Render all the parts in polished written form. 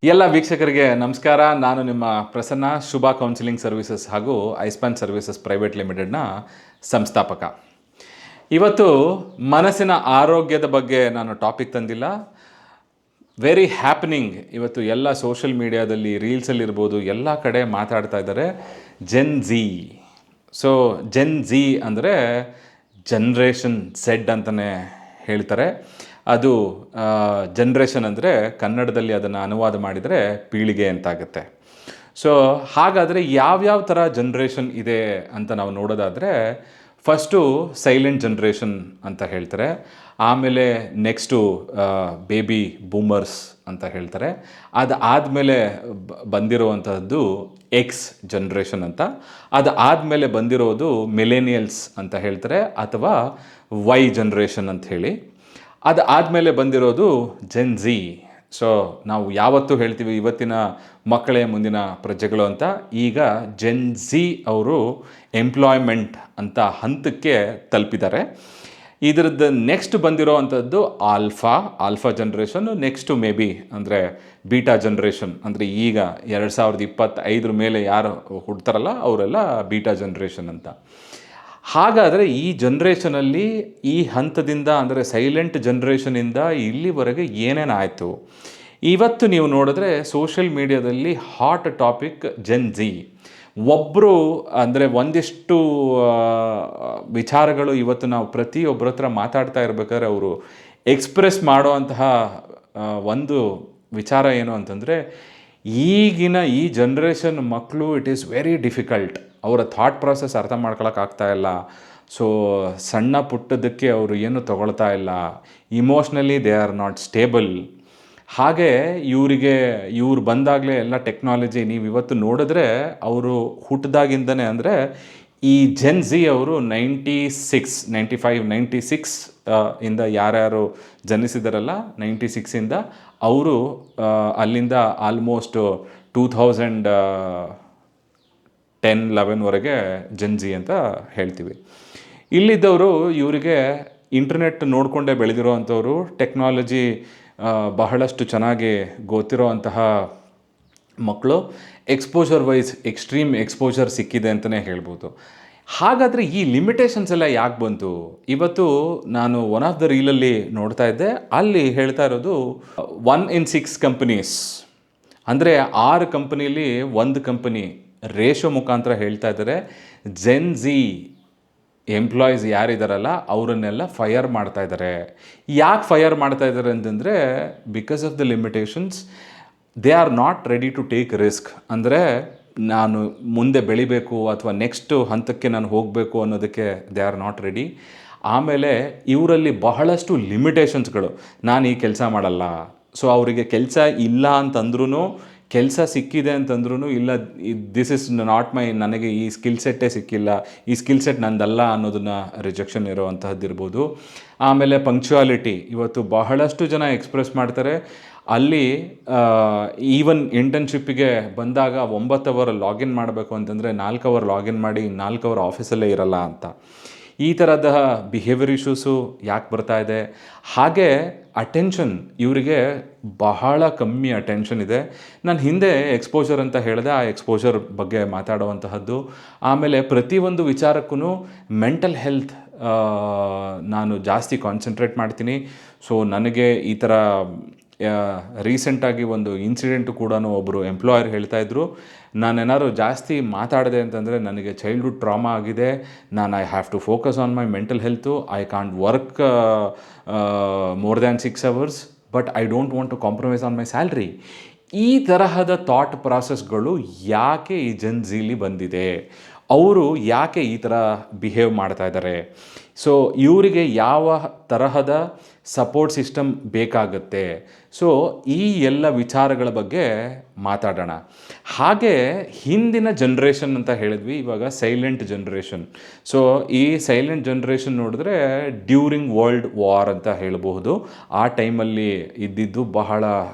ಎಲ್ಲ ವೀಕ್ಷಕರಿಗೆ ನಮಸ್ಕಾರ. ನಾನು ನಿಮ್ಮ ಪ್ರಸನ್ನ, ಶುಭ ಕೌನ್ಸಿಲಿಂಗ್ ಸರ್ವಿಸಸ್ ಹಾಗೂ ಐಸ್ಪಾನ್ ಸರ್ವಿಸಸ್ ಪ್ರೈವೇಟ್ ಲಿಮಿಟೆಡ್ನ ಸಂಸ್ಥಾಪಕ. ಇವತ್ತು ಮನಸ್ಸಿನ ಆರೋಗ್ಯದ ಬಗ್ಗೆ ನಾನು ಟಾಪಿಕ್ ತಂದಿಲ್ಲ. Very happening. ಇವತ್ತು ಎಲ್ಲ ಸೋಷಿಯಲ್ ಮೀಡಿಯಾದಲ್ಲಿ, ರೀಲ್ಸಲ್ಲಿರ್ಬೋದು, ಎಲ್ಲ ಕಡೆ ಮಾತಾಡ್ತಾ ಇದ್ದಾರೆ Gen Z. So Gen Z ಅಂದರೆ ಜನ್ರೇಷನ್ ಝೆಡ್ ಅಂತಲೇ ಹೇಳ್ತಾರೆ. ಅದು ಜನ್ರೇಷನ್ ಅಂದರೆ ಕನ್ನಡದಲ್ಲಿ ಅದನ್ನು ಅನುವಾದ ಮಾಡಿದರೆ ಪೀಳಿಗೆ ಅಂತಾಗುತ್ತೆ. ಸೊ ಹಾಗಾದರೆ ಯಾವ್ಯಾವ ಥರ ಜನ್ರೇಷನ್ ಇದೆ ಅಂತ ನಾವು ನೋಡೋದಾದರೆ, ಫಸ್ಟು ಸೈಲೆಂಟ್ ಜನ್ರೇಷನ್ ಅಂತ ಹೇಳ್ತಾರೆ. ಆಮೇಲೆ ನೆಕ್ಸ್ಟು ಬೇಬಿ ಬೂಮರ್ಸ್ ಅಂತ ಹೇಳ್ತಾರೆ. ಅದು ಆದಮೇಲೆ ಬಂದಿರುವಂಥದ್ದು ಎಕ್ಸ್ ಜನ್ರೇಷನ್ ಅಂತ. ಅದು ಆದಮೇಲೆ ಬಂದಿರೋದು ಮಿಲೇನಿಯಲ್ಸ್ ಅಂತ ಹೇಳ್ತಾರೆ, ಅಥವಾ ವೈ ಜನ್ರೇಷನ್ ಅಂತ ಹೇಳಿ. ಅದು ಆದಮೇಲೆ ಬಂದಿರೋದು ಜೆನ್ ಝಿ. ಸೊ ನಾವು ಯಾವತ್ತೂ ಹೇಳ್ತೀವಿ ಇವತ್ತಿನ ಮಕ್ಕಳೇ ಮುಂದಿನ ಪ್ರಜೆಗಳು ಅಂತ. ಈಗ ಜೆನ್ ಝಿ ಅವರು ಎಂಪ್ಲಾಯ್ಮೆಂಟ್ ಅಂತ ಹಂತಕ್ಕೆ ತಲುಪಿದ್ದಾರೆ. ಇದರದ್ದು ನೆಕ್ಸ್ಟ್ ಬಂದಿರೋ ಅಂಥದ್ದು alpha generation. Next may be ಅಂದರೆ ಬೀಟಾ ಜನ್ರೇಷನ್, ಅಂದರೆ ಈಗ 2025 ಮೇಲೆ ಯಾರು ಹುಡ್ತಾರಲ್ಲ ಅವರೆಲ್ಲ ಬೀಟಾ ಜನ್ರೇಷನ್ ಅಂತ. ಹಾಗಾದರೆ ಈ ಜನ್ರೇಷನಲ್ಲಿ ಈ ಹಂತದಿಂದ, ಅಂದರೆ ಸೈಲೆಂಟ್ ಜನ್ರೇಷನಿಂದ ಇಲ್ಲಿವರೆಗೆ ಏನೇನಾಯಿತು, ಇವತ್ತು ನೀವು ನೋಡಿದ್ರೆ ಸೋಷಿಯಲ್ ಮೀಡಿಯಾದಲ್ಲಿ ಹಾಟ್ ಟಾಪಿಕ್ ಜೆನ್ ಝಿ. ಒಬ್ಬರು ಅಂದರೆ ಒಂದಿಷ್ಟು ವಿಚಾರಗಳು ಇವತ್ತು ನಾವು ಪ್ರತಿಯೊಬ್ಬರ ಹತ್ರ ಮಾತಾಡ್ತಾ ಇರಬೇಕಾದ್ರೆ ಅವರು ಎಕ್ಸ್ಪ್ರೆಸ್ ಮಾಡುವಂತಹ ಒಂದು ವಿಚಾರ ಏನು ಅಂತಂದರೆ, ಈಗಿನ ಈ ಜನ್ರೇಷನ್ ಮಕ್ಕಳು ಇಟ್ ಈಸ್ ವೆರಿ ಡಿಫಿಕಲ್ಟ್. ಅವರ ಥಾಟ್ ಪ್ರಾಸೆಸ್ ಅರ್ಥ ಮಾಡ್ಕೊಳಕ್ಕಾಗ್ತಾ ಇಲ್ಲ. ಸೊ ಸಣ್ಣ ಪುಟ್ಟದಕ್ಕೆ ಅವರು ಏನು ತಗೊಳ್ತಾ ಇಲ್ಲ. Emotionally they are not stable. ಹಾಗೆ ಇವ್ರು ಬಂದಾಗಲೇ ಎಲ್ಲ ಟೆಕ್ನಾಲಜಿ ನೀವು ಇವತ್ತು ನೋಡಿದ್ರೆ ಅವರು ಹುಟ್ಟಿದಾಗಿಂದನೇ, ಅಂದರೆ ಈ ಜೆನ್ ಝಿ ಅವರು 96 ಇಂದ ಯಾರ್ಯಾರು ಜನಿಸಿದಾರಲ್ಲ 96ಇಂದ ಅವರು ಅಲ್ಲಿಂದ ಆಲ್ಮೋಸ್ಟ್ 2010-11ವರೆಗೆ ಜೆನ್ ಝಿ ಅಂತ ಹೇಳ್ತೀವಿ. ಇಲ್ಲಿದ್ದವರು ಇವರಿಗೆ ಇಂಟರ್ನೆಟ್ ನೋಡಿಕೊಂಡೇ ಬೆಳೆದಿರೋ ಅಂಥವ್ರು, ಟೆಕ್ನಾಲಜಿ ಬಹಳಷ್ಟು ಚೆನ್ನಾಗಿ ಗೊತ್ತಿರೋ ಅಂತಹ ಮಕ್ಕಳು. ಎಕ್ಸ್ಪೋಜರ್ ವೈಸ್ ಎಕ್ಸ್ಟ್ರೀಮ್ ಎಕ್ಸ್ಪೋಜರ್ ಸಿಕ್ಕಿದೆ ಅಂತಲೇ ಹೇಳ್ಬೋದು. ಹಾಗಾದರೆ ಈ ಲಿಮಿಟೇಷನ್ಸ್ ಎಲ್ಲ ಯಾಕೆ ಬಂತು? ಇವತ್ತು ನಾನು ಒನ್ ಆಫ್ ದ ರೀಲಲ್ಲಿ ನೋಡ್ತಾ ಇದ್ದೆ, ಅಲ್ಲಿ ಹೇಳ್ತಾ ಇರೋದು 1 in 6 ಕಂಪನೀಸ್, ಅಂದರೆ 6 ಕಂಪನಿಲಿ 1 ಕಂಪನಿ ರೇಷೋ ಮುಖಾಂತರ ಹೇಳ್ತಾ ಇದ್ದಾರೆ ಜೆನ್ ಝಿ ಎಂಪ್ಲಾಯೀಸ್ ಯಾರಿದ್ದಾರಲ್ಲ ಅವರನ್ನೆಲ್ಲ ಫೈರ್ ಮಾಡ್ತಾ ಇದ್ದಾರೆ. ಯಾಕೆ ಫೈರ್ ಮಾಡ್ತಾ ಇದ್ದಾರೆ ಅಂತಂದರೆ, because of the limitations. They are not ready to take risk. ಅಂದರೆ ನಾನು ಮುಂದೆ ಬೆಳಿಬೇಕು ಅಥವಾ ನೆಕ್ಸ್ಟ್ ಹಂತಕ್ಕೆ ನಾನು ಹೋಗಬೇಕು ಅನ್ನೋದಕ್ಕೆ ದೇ ಆರ್ ನಾಟ್ ರೆಡಿ. ಆಮೇಲೆ ಇವರಲ್ಲಿ ಬಹಳಷ್ಟು ಲಿಮಿಟೇಷನ್ಸ್ಗಳು. ನಾನು ಈ ಕೆಲಸ ಮಾಡಲ್ಲ. ಸೊ ಅವರಿಗೆ ಕೆಲಸ ಇಲ್ಲ ಅಂತಂದ್ರೂ, ಕೆಲಸ ಸಿಕ್ಕಿದೆ ಅಂತಂದ್ರೂ ಇಲ್ಲ, ದಿಸ್ ಇಸ್ ನಾಟ್ ನನಗೆ ಈ ಸ್ಕಿಲ್ ಸೆಟ್ಟೇ ಸಿಕ್ಕಿಲ್ಲ, ಈ ಸ್ಕಿಲ್ ಸೆಟ್ ನಂದಲ್ಲ ಅನ್ನೋದನ್ನು ರಿಜೆಕ್ಷನ್ ಇರೋವಂತಹದ್ದಿರ್ಬೋದು. ಆಮೇಲೆ ಪಂಕ್ಚುಯಾಲಿಟಿ ಇವತ್ತು ಬಹಳಷ್ಟು ಜನ ಎಕ್ಸ್ಪ್ರೆಸ್ ಮಾಡ್ತಾರೆ. ಅಲ್ಲಿ ಈವನ್ ಇಂಟರ್ನ್ಶಿಪ್ಪಿಗೆ ಬಂದಾಗ 9 ಅವರ್ ಲಾಗಿನ್ ಮಾಡಬೇಕು ಅಂತಂದರೆ 4 ಅವರ್ ಲಾಗಿನ್ ಮಾಡಿ 4 ಅವರ್ ಆಫೀಸಲ್ಲೇ ಇರಲ್ಲ ಅಂತ. ಈ ಥರದ ಬಿಹೇವಿಯರ್ ಇಶ್ಯೂಸು ಯಾಕೆ ಬರ್ತಾ ಇದೆ? ಹಾಗೆ ಅಟೆನ್ಷನ್, ಇವರಿಗೆ ಬಹಳ ಕಮ್ಮಿ ಅಟೆನ್ಷನ್ ಇದೆ. ನಾನು ಹಿಂದೆ ಎಕ್ಸ್ಪೋಜರ್ ಅಂತ ಹೇಳಿದೆ, ಆ ಎಕ್ಸ್ಪೋಜರ್ ಬಗ್ಗೆ ಮಾತಾಡುವಂತಹದ್ದು. ಆಮೇಲೆ ಪ್ರತಿಯೊಂದು ವಿಚಾರಕ್ಕೂ ಮೆಂಟಲ್ ಹೆಲ್ತ್ ನಾನು ಜಾಸ್ತಿ ಕಾನ್ಸಂಟ್ರೇಟ್ ಮಾಡ್ತೀನಿ. ಸೊ ನನಗೆ ಈ ಥರ ರೀಸೆಂಟಾಗಿ ಒಂದು ಇನ್ಸಿಡೆಂಟು ಕೂಡ ಒಬ್ಬರು ಎಂಪ್ಲಾಯರ್ ಹೇಳ್ತಾಯಿದ್ರು, ನಾನೇನಾದ್ರು ಜಾಸ್ತಿ ಮಾತಾಡಿದೆ ಅಂತಂದರೆ ನನಗೆ ಚೈಲ್ಡ್ಹುಡ್ ಟ್ರಾಮಾ ಆಗಿದೆ, I have to focus on my mental health, I can't work more than 6 hours, but I don't want to compromise on my salary. ಈ ತರಹದ ಥಾಟ್ ಪ್ರಾಸೆಸ್ಗಳು ಯಾಕೆ ಈ ಜೆನ್ ಝಿಲಿ ಬಂದಿದೆ? ಅವರು ಯಾಕೆ ಈ ಥರ ಬಿಹೇವ್ ಮಾಡ್ತಾ ಇದ್ದಾರೆ? ಸೊ ಇವರಿಗೆ ಯಾವ ತರಹದ ಸಪೋರ್ಟ್ ಸಿಸ್ಟಮ್ ಬೇಕಾಗುತ್ತೆ? ಸೊ ಈ ಎಲ್ಲ ವಿಚಾರಗಳ ಬಗ್ಗೆ ಮಾತಾಡೋಣ. ಹಾಗೆ ಹಿಂದಿನ ಜನ್ರೇಷನ್ ಅಂತ ಹೇಳಿದ್ವಿ, ಇವಾಗ ಸೈಲೆಂಟ್ ಜನ್ರೇಷನ್. ಸೊ ಈ ಸೈಲೆಂಟ್ ಜನ್ರೇಷನ್ ನೋಡಿದ್ರೆ ಡ್ಯೂರಿಂಗ್ ವರ್ಲ್ಡ್ ವಾರ್ ಅಂತ ಹೇಳಬಹುದು. ಆ ಟೈಮಲ್ಲಿ ಇದ್ದಿದ್ದು ಬಹಳ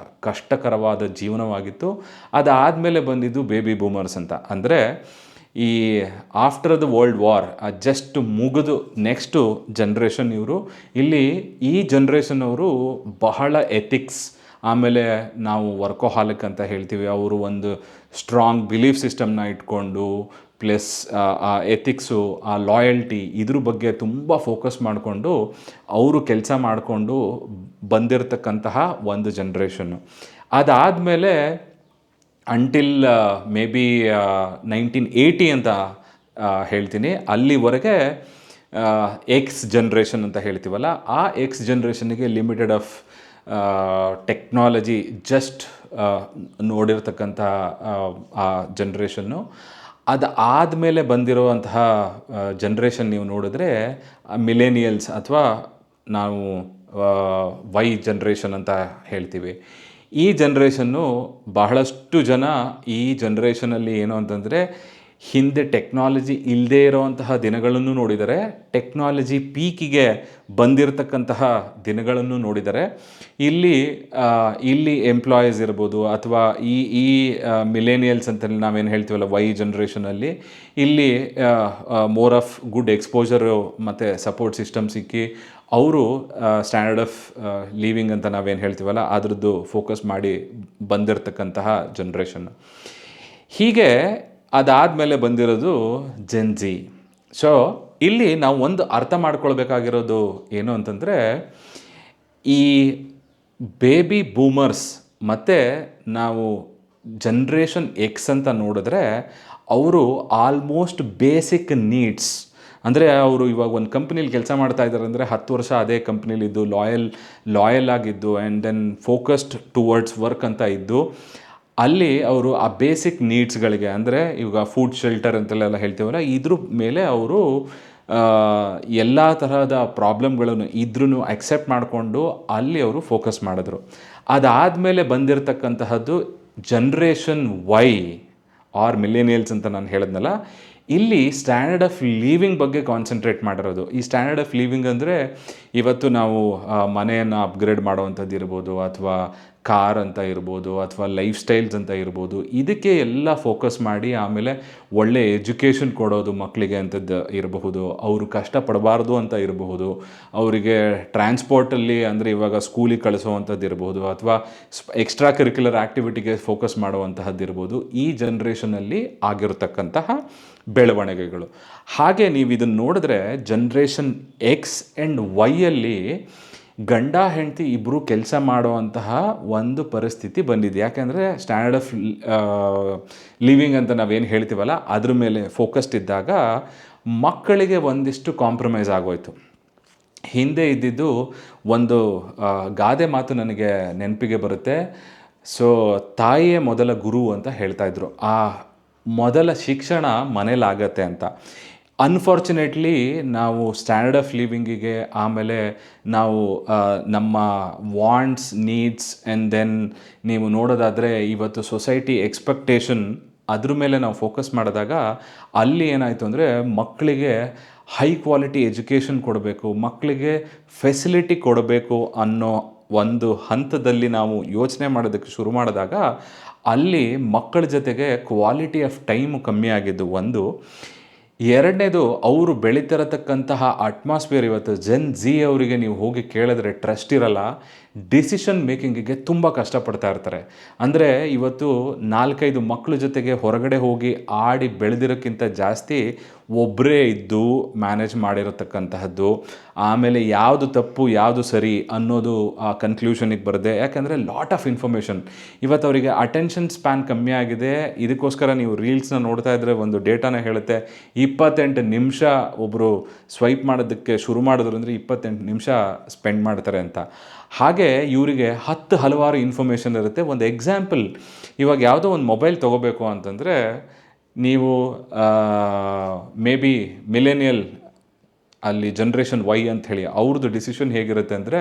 ಕಷ್ಟಕರವಾದ ಜೀವನವಾಗಿತ್ತು. ಅದಾದಮೇಲೆ ಬಂದಿದ್ದು ಬೇಬಿ ಬೂಮರ್ಸ್ ಅಂತ. ಅಂದರೆ ಈ after the world war just ಮುಗಿದು ನೆಕ್ಸ್ಟು ಜನ್ರೇಷನ್ ಇವರು. ಇಲ್ಲಿ ಈ ಜನ್ರೇಷನ್ ಅವರು ಬಹಳ ಎಥಿಕ್ಸ್ ಆಮೇಲೆ ನಾವು ವರ್ಕೋಹಾಲಿಕ್ ಅಂತ ಹೇಳ್ತೀವಿ, ಅವರು ಒಂದು ಸ್ಟ್ರಾಂಗ್ ಬಿಲೀಫ್ ಸಿಸ್ಟಮ್ನ ಇಟ್ಕೊಂಡು ಪ್ಲಸ್ ಆ ಎಥಿಕ್ಸು, ಆ ಲಾಯಲ್ಟಿ ಇದ್ರ ಬಗ್ಗೆ ತುಂಬ ಫೋಕಸ್ ಮಾಡಿಕೊಂಡು ಅವರು ಕೆಲಸ ಮಾಡಿಕೊಂಡು ಬಂದಿರತಕ್ಕಂತಹ ಒಂದು ಜನ್ರೇಷನ್ನು. ಅದಾದಮೇಲೆ ಅಂಟಿಲ್ ಮೇ ಬಿ 1980 ಅಂತ ಹೇಳ್ತೀನಿ, ಅಲ್ಲಿವರೆಗೆ ಎಕ್ಸ್ ಜನ್ರೇಷನ್ ಅಂತ ಹೇಳ್ತೀವಲ್ಲ, ಆ ಎಕ್ಸ್ ಜನ್ರೇಷನ್ಗೆ ಲಿಮಿಟೆಡ್ ಆಫ್ ಟೆಕ್ನಾಲಜಿ ಜಸ್ಟ್ ನೋಡಿರ್ತಕ್ಕಂಥ ಆ ಜನ್ರೇಷನ್ನು. ಅದಾದಮೇಲೆ ಬಂದಿರುವಂತಹ ಜನ್ರೇಷನ್ ನೀವು ನೋಡಿದ್ರೆ ಮಿಲೇನಿಯಲ್ಸ್ ಅಥವಾ ನಾವು ವೈ ಜನ್ರೇಷನ್ ಅಂತ ಹೇಳ್ತೀವಿ. ಈ ಜನ್ರೇಷನ್ನು ಬಹಳಷ್ಟು ಜನ ಈ ಜನ್ರೇಷನಲ್ಲಿ ಏನು ಅಂತಂದರೆ ಹಿಂದೆ ಟೆಕ್ನಾಲಜಿ ಇಲ್ಲದೇ ಇರೋವಂತಹ ದಿನಗಳನ್ನು ನೋಡಿದ್ದಾರೆ, ಟೆಕ್ನಾಲಜಿ ಪೀಕಿಗೆ ಬಂದಿರತಕ್ಕಂತಹ ದಿನಗಳನ್ನು ನೋಡಿದ್ದಾರೆ. ಇಲ್ಲಿ ಎಂಪ್ಲಾಯೀಸ್ ಇರ್ಬೋದು ಅಥವಾ ಈ ಮಿಲೇನಿಯಲ್ಸ್ ಅಂತ ನಾವೇನು ಹೇಳ್ತೀವಲ್ಲ ವೈ ಜನ್ರೇಷನಲ್ಲಿ, ಇಲ್ಲಿ ಮೋರ್ ಆಫ್ ಗುಡ್ ಎಕ್ಸ್ಪೋಜರು ಮತ್ತು ಸಪೋರ್ಟ್ ಸಿಸ್ಟಮ್ ಸಿಕ್ಕಿ ಅವರು ಸ್ಟ್ಯಾಂಡರ್ಡ್ ಆಫ್ ಲಿವಿಂಗ್ ಅಂತ ನಾವೇನು ಹೇಳ್ತೀವಲ್ಲ ಅದರದ್ದು ಫೋಕಸ್ ಮಾಡಿ ಬಂದಿರತಕ್ಕಂತಹ ಜನ್ರೇಷನ್ನು. ಹೀಗೆ ಅದಾದಮೇಲೆ ಬಂದಿರೋದು ಜೆನ್ ಝಿ. ಸೊ ಇಲ್ಲಿ ನಾವು ಒಂದು ಅರ್ಥ ಮಾಡ್ಕೊಳ್ಬೇಕಾಗಿರೋದು ಏನು ಅಂತಂದರೆ, ಈ ಬೇಬಿ ಬೂಮರ್ಸ್ ಮತ್ತು ನಾವು ಜನ್ರೇಷನ್ ಎಕ್ಸ್ ಅಂತ ನೋಡಿದ್ರೆ ಅವರು ಆಲ್ಮೋಸ್ಟ್ ಬೇಸಿಕ್ ನೀಡ್ಸ್, ಅಂದರೆ ಅವರು ಇವಾಗ ಒಂದು ಕಂಪ್ನೀಲಿ ಕೆಲಸ ಮಾಡ್ತಾ ಇದ್ದಾರೆ ಅಂದರೆ 10 ವರ್ಷ ಅದೇ ಕಂಪ್ನೀಲಿದ್ದು ಲಾಯಲ್ ಆಗಿದ್ದು and then focused towards work ಅಂತ ಇದ್ದು, ಅಲ್ಲಿ ಅವರು ಆ ಬೇಸಿಕ್ ನೀಡ್ಸ್ಗಳಿಗೆ ಅಂದರೆ ಇವಾಗ ಫುಡ್ ಶೆಲ್ಟರ್ ಅಂತೆಲ್ಲ ಹೇಳ್ತೀವಲ್ಲ ಇದ್ರ ಮೇಲೆ ಅವರು ಎಲ್ಲ ತರಹದ ಪ್ರಾಬ್ಲಮ್ಗಳನ್ನು ಇದ್ರೂ ಅಕ್ಸೆಪ್ಟ್ ಮಾಡಿಕೊಂಡು ಅಲ್ಲಿ ಅವರು ಫೋಕಸ್ ಮಾಡಿದ್ರು. ಅದಾದಮೇಲೆ ಬಂದಿರತಕ್ಕಂತಹದ್ದು ಜನ್ರೇಷನ್ ವೈ ಆರ್ ಮಿಲೇನಿಯಲ್ಸ್ ಅಂತ ನಾನು ಹೇಳಿದ್ನಲ್ಲ, ಇಲ್ಲಿ ಸ್ಟ್ಯಾಂಡರ್ಡ್ ಆಫ್ ಲಿವಿಂಗ್ ಬಗ್ಗೆ ಕಾನ್ಸಂಟ್ರೇಟ್ ಮಾಡಿರೋದು. ಈ ಸ್ಟ್ಯಾಂಡರ್ಡ್ ಆಫ್ ಲಿವಿಂಗ್ ಅಂದರೆ ಇವತ್ತು ನಾವು ಮನೆಯನ್ನು ಅಪ್ಗ್ರೇಡ್ ಮಾಡೋವಂಥದ್ದು ಇರ್ಬೋದು, ಅಥವಾ ಕಾರ್ ಅಂತ ಇರ್ಬೋದು, ಅಥವಾ ಲೈಫ್ ಸ್ಟೈಲ್ಸ್ ಅಂತ ಇರ್ಬೋದು, ಇದಕ್ಕೆ ಎಲ್ಲ ಫೋಕಸ್ ಮಾಡಿ ಆಮೇಲೆ ಒಳ್ಳೆ ಎಜುಕೇಷನ್ ಕೊಡೋದು ಮಕ್ಕಳಿಗೆ ಅಂಥದ್ದು ಇರಬಹುದು, ಅವರು ಕಷ್ಟಪಡಬಾರ್ದು ಅಂತ ಇರಬಹುದು, ಅವರಿಗೆ ಟ್ರಾನ್ಸ್ಪೋರ್ಟಲ್ಲಿ ಅಂದರೆ ಇವಾಗ ಸ್ಕೂಲಿಗೆ ಕಳಿಸೋವಂಥದ್ದು ಇರ್ಬೋದು, ಅಥವಾ ಎಕ್ಸ್ಟ್ರಾ ಕರಿಕ್ಯುಲರ್ ಆ್ಯಕ್ಟಿವಿಟಿಗೆ ಫೋಕಸ್ ಮಾಡುವಂತಹದ್ದು ಇರ್ಬೋದು. ಈ ಜನ್ರೇಷನಲ್ಲಿ ಆಗಿರತಕ್ಕಂತಹ ಬೆಳವಣಿಗೆಗಳು. ಹಾಗೆ ನೀವು ಇದನ್ನು ನೋಡಿದ್ರೆ ಜನ್ರೇಷನ್ ಎಕ್ಸ್ ಆ್ಯಂಡ್ ವೈಯಲ್ಲಿ ಗಂಡ ಹೆಂಡತಿ ಇಬ್ಬರು ಕೆಲಸ ಮಾಡುವಂತಹ ಒಂದು ಪರಿಸ್ಥಿತಿ ಬಂದಿದೆ. ಯಾಕೆಂದರೆ ಸ್ಟ್ಯಾಂಡರ್ಡ್ ಆಫ್ ಲಿವಿಂಗ್ ಅಂತ ನಾವೇನು ಹೇಳ್ತೀವಲ್ಲ ಅದ್ರ ಮೇಲೆ ಫೋಕಸ್ಡ್ ಇದ್ದಾಗ ಮಕ್ಕಳಿಗೆ ಒಂದಿಷ್ಟು ಕಾಂಪ್ರಮೈಸ್ ಆಗೋಯ್ತು. ಹಿಂದೆ ಇದ್ದಿದ್ದು ಒಂದು ಗಾದೆ ಮಾತು ನನಗೆ ನೆನಪಿಗೆ ಬರುತ್ತೆ. ಸೊ ತಾಯಿಯೇ ಮೊದಲ ಗುರು ಅಂತ ಹೇಳ್ತಾಯಿದ್ರು. ಆ ಮೊದಲ ಶಿಕ್ಷಣ ಮನೇಲಾಗತ್ತೆ ಅಂತ. ಅನ್ಫಾರ್ಚುನೇಟ್ಲಿ ನಾವು ಸ್ಟ್ಯಾಂಡರ್ಡ್ ಆಫ್ ಲಿವಿಂಗಿಗೆ ಆಮೇಲೆ ನಾವು ನಮ್ಮ ವಾಂಟ್ಸ್ ನೀಡ್ಸ್ ಆ್ಯಂಡ್ ದೆನ್ ನೀವು ನೋಡೋದಾದರೆ ಇವತ್ತು ಸೊಸೈಟಿ ಎಕ್ಸ್ಪೆಕ್ಟೇಷನ್ ಅದ್ರ ಮೇಲೆ ನಾವು ಫೋಕಸ್ ಮಾಡಿದಾಗ ಅಲ್ಲಿ ಏನಾಯಿತು ಅಂದರೆ ಮಕ್ಕಳಿಗೆ ಹೈ ಕ್ವಾಲಿಟಿ ಎಜುಕೇಷನ್ ಕೊಡಬೇಕು, ಮಕ್ಕಳಿಗೆ ಫೆಸಿಲಿಟಿ ಕೊಡಬೇಕು ಅನ್ನೋ ಒಂದು ಹಂತದಲ್ಲಿ ನಾವು ಯೋಚನೆ ಮಾಡೋದಕ್ಕೆ ಶುರು ಮಾಡಿದಾಗ ಅಲ್ಲಿ ಮಕ್ಕಳ ಜೊತೆಗೆ ಕ್ವಾಲಿಟಿ ಆಫ್ ಟೈಮು ಕಮ್ಮಿ ಆಗಿದ್ದು ಒಂದು. ಎರಡನೇದು, ಅವರು ಬೆಳೀತಿರತಕ್ಕಂತಹ ಅಟ್ಮಾಸ್ಫಿಯರ್ ಇವತ್ತು ಜೆನ್ ಝಿ ಅವರಿಗೆ ನೀವು ಹೋಗಿ ಕೇಳಿದ್ರೆ ಟ್ರಸ್ಟ್ ಇರಲ್ಲ, ಡಿಸಿಷನ್ ಮೇಕಿಂಗಿಗೆ ತುಂಬ ಕಷ್ಟಪಡ್ತಾ ಇರ್ತಾರೆ. ಅಂದರೆ ಇವತ್ತು 4-5 ಮಕ್ಕಳ ಜೊತೆಗೆ ಹೊರಗಡೆ ಹೋಗಿ ಆಡಿ ಬೆಳೆದಿರೋಕ್ಕಿಂತ ಜಾಸ್ತಿ ಒಬ್ಬರೇ ಇದ್ದು ಮ್ಯಾನೇಜ್ ಮಾಡಿರತಕ್ಕಂತಹದ್ದು, ಆಮೇಲೆ ಯಾವುದು ತಪ್ಪು ಯಾವುದು ಸರಿ ಅನ್ನೋದು ಆ ಕನ್ಕ್ಲೂಷನಿಗೆ ಬರದೆ. ಯಾಕಂದರೆ ಲಾಟ್ ಆಫ್ ಇನ್ಫಾರ್ಮೇಷನ್ ಇವತ್ತು ಅವರಿಗೆ ಅಟೆನ್ಷನ್ ಸ್ಪ್ಯಾನ್ ಕಮ್ಮಿ ಆಗಿದೆ. ಇದಕ್ಕೋಸ್ಕರ ನೀವು ರೀಲ್ಸ್ನ ನೋಡ್ತಾ ಇದ್ದರೆ ಒಂದು ಡೇಟಾನ ಹೇಳುತ್ತೆ, 28 ನಿಮಿಷ ಒಬ್ಬರು ಸ್ವೈಪ್ ಮಾಡೋದಕ್ಕೆ ಶುರು ಮಾಡಿದ್ರು ಅಂದರೆ 28 ನಿಮಿಷ ಸ್ಪೆಂಡ್ ಮಾಡ್ತಾರೆ ಅಂತ. ಹಾಗೆ ಇವರಿಗೆ ಹಲವಾರು ಇನ್ಫಾರ್ಮೇಷನ್ ಇರುತ್ತೆ. ಒಂದು ಎಕ್ಸಾಂಪಲ್, ಇವಾಗ ಯಾವುದೋ ಒಂದು ಮೊಬೈಲ್ ತೊಗೋಬೇಕು ಅಂತಂದರೆ ನೀವು ಮೇ ಬಿ ಮಿಲೇನಿಯಲ್ ಅಲ್ಲಿ ಜನ್ರೇಷನ್ ವೈ ಅಂತ ಹೇಳಿ ಅವ್ರದ್ದು ಡಿಸಿಷನ್ ಹೇಗಿರುತ್ತೆ ಅಂದರೆ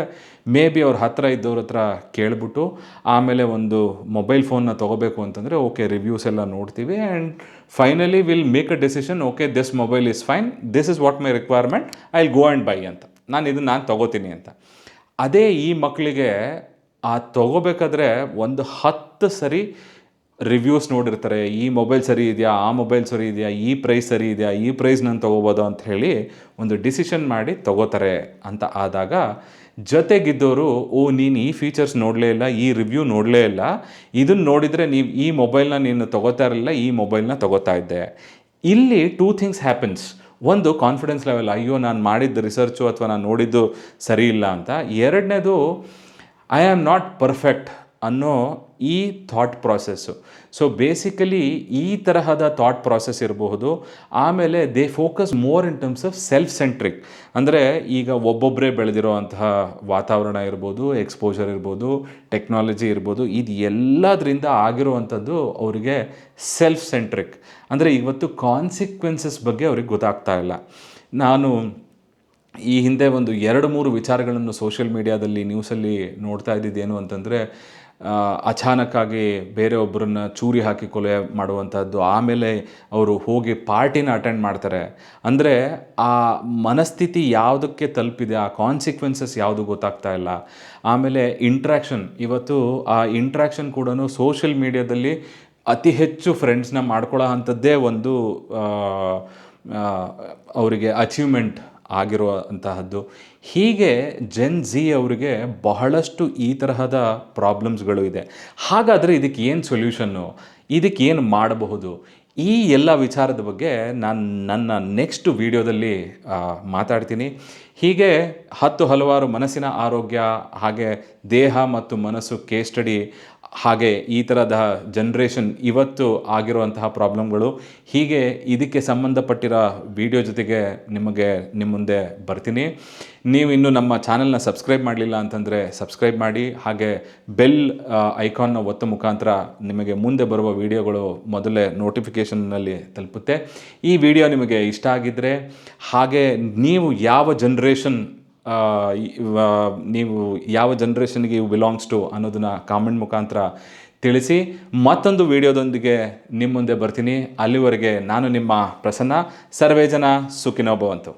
ಮೇ ಬಿ ಅವ್ರ ಹತ್ರ ಇದ್ದವ್ರ ಹತ್ರ ಕೇಳಿಬಿಟ್ಟು ಆಮೇಲೆ ಒಂದು ಮೊಬೈಲ್ ಫೋನ್ನ ತೊಗೋಬೇಕು ಅಂತಂದರೆ ಓಕೆ ರಿವ್ಯೂಸ್ ಎಲ್ಲ ನೋಡ್ತೀವಿ and finally will make a decision, okay this mobile is fine, this is what my requirement, I will go and by ಅಂತ, ನಾನು ತೊಗೋತೀನಿ ಅಂತ. ಅದೇ ಈ ಮಕ್ಕಳಿಗೆ ತೊಗೋಬೇಕಾದ್ರೆ ಒಂದು 10 ಸರಿ ರಿವ್ಯೂಸ್ ನೋಡಿರ್ತಾರೆ, ಈ ಮೊಬೈಲ್ ಸರಿ ಇದೆಯಾ, ಆ ಮೊಬೈಲ್ ಸರಿ ಇದೆಯಾ, ಈ ಪ್ರೈಸ್ ಸರಿ ಇದೆಯಾ, ಈ ಪ್ರೈಸ್ ನಾನು ತೊಗೋಬೋದು ಅಂತ ಹೇಳಿ ಒಂದು ಡಿಸಿಷನ್ ಮಾಡಿ ತೊಗೋತಾರೆ ಅಂತ ಆದಾಗ, ಜೊತೆಗಿದ್ದವರು ಓ ನೀನು ಈ ಫೀಚರ್ಸ್ ನೋಡಲೇ ಇಲ್ಲ, ಈ ರಿವ್ಯೂ ನೋಡಲೇ ಇಲ್ಲ, ಇದನ್ನು ನೋಡಿದರೆ ನೀವು ಈ ಮೊಬೈಲ್ನ ನೀನು ತೊಗೋತಾ ಇರಲಿಲ್ಲ, ಈ ಮೊಬೈಲ್ನ ತೊಗೋತಾ ಇದ್ದೆ. ಇಲ್ಲಿ 2 ಥಿಂಗ್ಸ್ ಹ್ಯಾಪನ್ಸ್. ಒಂದು ಕಾನ್ಫಿಡೆನ್ಸ್ ಲೆವೆಲ್, ಅಯ್ಯೋ ನಾನು ಮಾಡಿದ್ದು ರಿಸರ್ಚು ಅಥವಾ ನಾನು ನೋಡಿದ್ದು ಸರಿ ಇಲ್ಲ ಅಂತ. ಎರಡನೇದು ಐ ಆಮ್ ನಾಟ್ ಪರ್ಫೆಕ್ಟ್ ಅನ್ನೋ ಈ ಥಾಟ್ ಪ್ರಾಸೆಸ್ಸು. ಸೊ ಬೇಸಿಕಲಿ ಈ ತರಹದ ಥಾಟ್ ಪ್ರಾಸೆಸ್ ಇರಬಹುದು. ಆಮೇಲೆ they focus more in terms of self centric. ಅಂದರೆ ಈಗ ಒಬ್ಬೊಬ್ಬರೇ ಬೆಳೆದಿರೋ ಅಂತಹ ವಾತಾವರಣ ಇರ್ಬೋದು, ಎಕ್ಸ್ಪೋಜರ್ ಇರ್ಬೋದು, ಟೆಕ್ನಾಲಜಿ ಇರ್ಬೋದು, ಇದು ಎಲ್ಲದರಿಂದ ಆಗಿರುವಂಥದ್ದು ಅವರಿಗೆ ಸೆಲ್ಫ್ ಸೆಂಟ್ರಿಕ್. ಅಂದರೆ ಇವತ್ತು ಕಾನ್ಸಿಕ್ವೆನ್ಸಸ್ ಬಗ್ಗೆ ಅವ್ರಿಗೆ ಗೊತ್ತಾಗ್ತಾ ಇಲ್ಲ. ನಾನು ಈ ಹಿಂದೆ ಒಂದು 2-3 ವಿಚಾರಗಳನ್ನು ಸೋಷಿಯಲ್ ಮೀಡಿಯಾದಲ್ಲಿ ನ್ಯೂಸಲ್ಲಿ ನೋಡ್ತಾ ಇದ್ದಿದ್ದೇನು ಅಂತಂದರೆ, ಅಚಾನಕ್ಕಾಗಿ ಬೇರೆಯೊಬ್ಬರನ್ನ ಚೂರಿ ಹಾಕಿ ಕೊಲೆ ಮಾಡುವಂಥದ್ದು, ಆಮೇಲೆ ಅವರು ಹೋಗಿ ಪಾರ್ಟಿನ ಅಟೆಂಡ್ ಮಾಡ್ತಾರೆ. ಅಂದರೆ ಆ ಮನಸ್ಥಿತಿ ಯಾವುದಕ್ಕೆ ತಲುಪಿದೆ, ಆ ಕಾನ್ಸಿಕ್ವೆನ್ಸಸ್ ಯಾವುದು ಗೊತ್ತಾಗ್ತಾ ಇಲ್ಲ. ಆಮೇಲೆ ಇಂಟ್ರ್ಯಾಕ್ಷನ್, ಇವತ್ತು ಆ ಇಂಟ್ರ್ಯಾಕ್ಷನ್ ಕೂಡ ಸೋಷಿಯಲ್ ಮೀಡಿಯಾದಲ್ಲಿ ಅತಿ ಹೆಚ್ಚು ಫ್ರೆಂಡ್ಸ್ನ ಮಾಡ್ಕೊಳ್ಳೋ ಅಂಥದ್ದೇ ಒಂದು ಅವರಿಗೆ ಅಚೀವ್ಮೆಂಟ್ ಆಗಿರುವಂತಹದ್ದು. ಹೀಗೆ ಜೆನ್ ಝಿ ಅವರಿಗೆ ಬಹಳಷ್ಟು ಈ ತರಹದ ಪ್ರಾಬ್ಲಮ್ಸ್ಗಳು ಇದೆ. ಹಾಗಾದರೆ ಇದಕ್ಕೆ ಏನು ಸೊಲ್ಯೂಷನ್ನು, ಇದಕ್ಕೆ ಏನು ಮಾಡಬಹುದು, ಈ ಎಲ್ಲ ವಿಚಾರದ ಬಗ್ಗೆ ನಾನು ನನ್ನ ನೆಕ್ಸ್ಟ್ ವೀಡಿಯೋದಲ್ಲಿ ಮಾತಾಡ್ತೀನಿ. ಹೀಗೆ ಹಲವಾರು ಮನಸ್ಸಿನ ಆರೋಗ್ಯ, ಹಾಗೆ ದೇಹ ಮತ್ತು ಮನಸ್ಸು ಕೇಸ್ ಸ್ಟಡಿ, ಹಾಗೆ ಈ ಥರದ ಜನ್ರೇಷನ್ ಇವತ್ತು ಆಗಿರುವಂತಹ ಪ್ರಾಬ್ಲಮ್ಗಳು, ಹೀಗೆ ಇದಕ್ಕೆ ಸಂಬಂಧಪಟ್ಟಿರೋ ವಿಡಿಯೋ ಜೊತೆಗೆ ನಿಮ್ಮ ಮುಂದೆ ಬರ್ತೀನಿ. ನೀವು ಇನ್ನೂ ನಮ್ಮ ಚಾನಲ್ನ ಸಬ್ಸ್ಕ್ರೈಬ್ ಮಾಡಲಿಲ್ಲ ಅಂತಂದರೆ ಸಬ್ಸ್ಕ್ರೈಬ್ ಮಾಡಿ, ಹಾಗೆ ಬೆಲ್ ಐಕಾನ್ನ ಒತ್ತ ಮುಖಾಂತರ ನಿಮಗೆ ಮುಂದೆ ಬರುವ ವಿಡಿಯೋಗಳು ಮೊದಲೇ ನೋಟಿಫಿಕೇಷನ್ನಲ್ಲಿ ತಲುಪುತ್ತೆ. ಈ ವಿಡಿಯೋ ನಿಮಗೆ ಇಷ್ಟ ಆಗಿದ್ದರೆ, ಹಾಗೆ ನೀವು ಯಾವ ಜನ್ರೇಷನ್ಗೆ ಇವು ಬಿಲಾಂಗ್ಸ್ ಟು ಅನ್ನೋದನ್ನು ಕಾಮೆಂಟ್ ಮುಖಾಂತರ ತಿಳಿಸಿ. ಮತ್ತೊಂದು ವಿಡಿಯೋದೊಂದಿಗೆ ನಿಮ್ಮ ಮುಂದೆ ಬರ್ತೀನಿ. ಅಲ್ಲಿವರೆಗೆ ನಾನು ನಿಮ್ಮ ಪ್ರಸನ್ನ. ಸರ್ವೇ ಜನ ಸುಖಿನೋ ಭವಂತು.